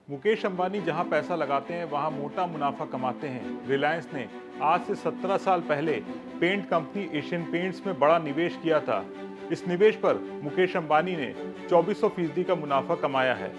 मुकेश अंबानी जहां पैसा लगाते हैं वहां मोटा मुनाफा कमाते हैं। रिलायंस ने आज से 17 साल पहले पेंट कंपनी एशियन पेंट्स में बड़ा निवेश किया था। इस निवेश पर मुकेश अंबानी ने 2400% का मुनाफा कमाया है।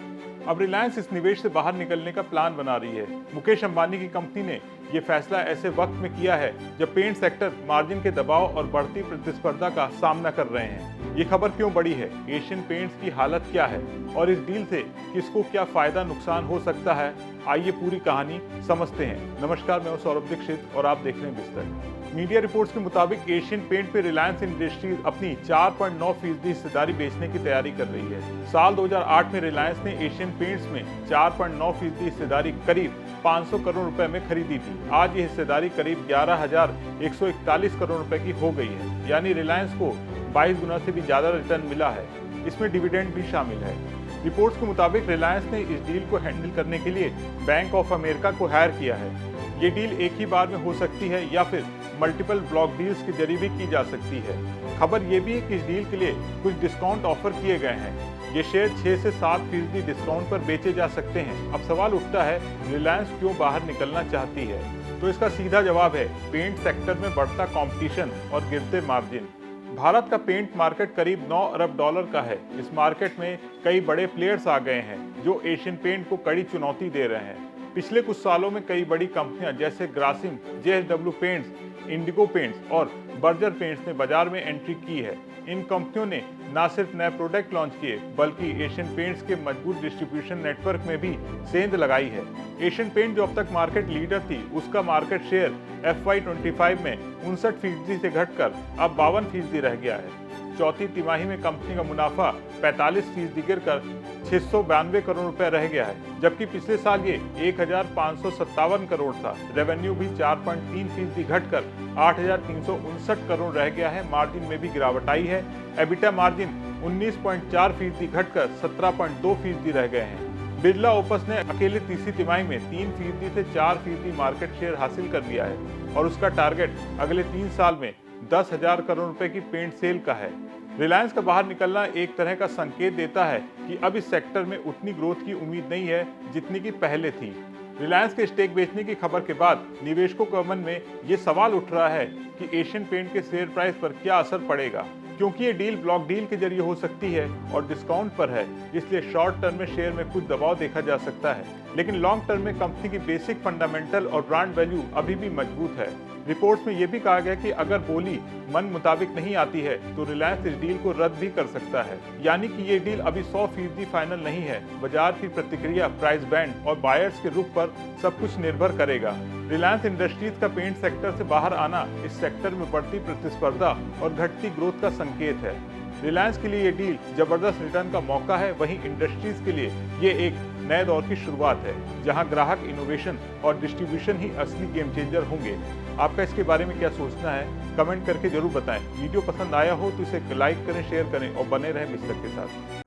अब रिलायंस इस निवेश से बाहर निकलने का प्लान बना रही है। मुकेश अंबानी की कंपनी ने ये फैसला ऐसे वक्त में किया है जब पेंट सेक्टर मार्जिन के दबाव और बढ़ती प्रतिस्पर्धा का सामना कर रहे हैं। ये खबर क्यों बड़ी है, एशियन पेंट्स की हालत क्या है और इस डील से किसको क्या फायदा नुकसान हो सकता है, आइए पूरी कहानी समझते हैं। नमस्कार, मैं हूं सौरभ दीक्षित और आप देख रहे हैं बिस्तर। मीडिया रिपोर्ट्स के मुताबिक एशियन पेंट पे रिलायंस इंडस्ट्रीज अपनी 4.9% हिस्सेदारी बेचने की तैयारी कर रही है। साल 2008 में रिलायंस ने एशियन पेंट्स में 4.9% हिस्सेदारी करीब 500 करोड़ रुपए में खरीदी थी। आज ये हिस्सेदारी करीब 11,141 करोड़ रुपए की हो गई है, यानी रिलायंस को 22 गुना से भी ज्यादा रिटर्न मिला है। इसमें डिविडेंड भी शामिल है। रिपोर्ट्स के मुताबिक रिलायंस ने इस डील को हैंडल करने के लिए बैंक ऑफ अमेरिका को हायर किया है। ये डील एक ही बार में हो सकती है या फिर मल्टीपल ब्लॉक डील्स के जरिए भी की जा सकती है। खबर ये भी है कि इस डील के लिए कुछ डिस्काउंट ऑफर किए गए हैं। ये शेयर 6 से 7% डिस्काउंट पर बेचे जा सकते हैं। अब सवाल उठता है, रिलायंस क्यों बाहर निकलना चाहती है? तो इसका सीधा जवाब है पेंट सेक्टर में बढ़ता कंपटीशन और गिरते मार्जिन। भारत का पेंट मार्केट करीब 9 अरब डॉलर का है। इस मार्केट में कई बड़े प्लेयर्स आ गए हैं जो एशियन पेंट को कड़ी चुनौती दे रहे हैं। पिछले कुछ सालों में कई बड़ी कंपनियां जैसे Grasim, JSW paints, Indigo paints और बर्जर पेंट्स ने बाजार में एंट्री की है। इन कंपनियों ने न सिर्फ नए प्रोडक्ट लॉन्च किए बल्कि एशियन पेंट्स के मजबूत डिस्ट्रीब्यूशन नेटवर्क में भी सेंध लगाई है। एशियन पेंट जो अब तक मार्केट लीडर थी, उसका मार्केट शेयर FY25 में 59% से घटकर अब 52% रह गया है। चौथी तिमाही में कंपनी का मुनाफा 45% गिरकर 692 करोड़ रुपए रह गया है, जबकि पिछले साल ये 1,557 करोड़ था। रेवेन्यू भी 4.3% घटकर 8,359 करोड़ रह गया है। मार्जिन में भी गिरावट आई है। एबिटा मार्जिन 19.4% घटकर 17.2% रह गए हैं। बिरला ओपस ने अकेले तीसरी तिमाही में 3% से 4% मार्केट शेयर हासिल कर लिया है और उसका टारगेट अगले 3 साल में 10,000 करोड़ रुपए की पेंट सेल का है। रिलायंस का बाहर निकलना एक तरह का संकेत देता है कि अब इस सेक्टर में उतनी ग्रोथ की उम्मीद नहीं है जितनी की पहले थी। रिलायंस के स्टेक बेचने की खबर के बाद निवेशकों के मन में ये सवाल उठ रहा है कि एशियन पेंट के शेयर प्राइस पर क्या असर पड़ेगा। क्योंकि ये डील ब्लॉक डील के जरिए हो सकती है और डिस्काउंट पर है, इसलिए शॉर्ट टर्म में शेयर में कुछ दबाव देखा जा सकता है, लेकिन लॉन्ग टर्म में कंपनी की बेसिक फंडामेंटल और ब्रांड वैल्यू अभी भी मजबूत है। रिपोर्ट्स में यह भी कहा गया कि अगर बोली मन मुताबिक नहीं आती है तो रिलायंस इस डील को रद्द भी कर सकता है, यानी कि ये डील अभी 100% फाइनल नहीं है। बाजार की प्रतिक्रिया, प्राइस बैंड और बायर्स के रुख पर सब कुछ निर्भर करेगा। रिलायंस इंडस्ट्रीज का पेंट सेक्टर से बाहर आना इस सेक्टर में बढ़ती प्रतिस्पर्धा और घटती ग्रोथ का संकेत है। रिलायंस के लिए ये डील जबरदस्त रिटर्न का मौका है, वहीं इंडस्ट्रीज के लिए ये एक नए दौर की शुरुआत है जहां ग्राहक, इनोवेशन और डिस्ट्रीब्यूशन ही असली गेम चेंजर होंगे। आपका इसके बारे में क्या सोचना है, कमेंट करके जरूर बताएं। वीडियो पसंद आया हो तो इसे लाइक करें, शेयर करें और बने रहें बिस्तर के साथ।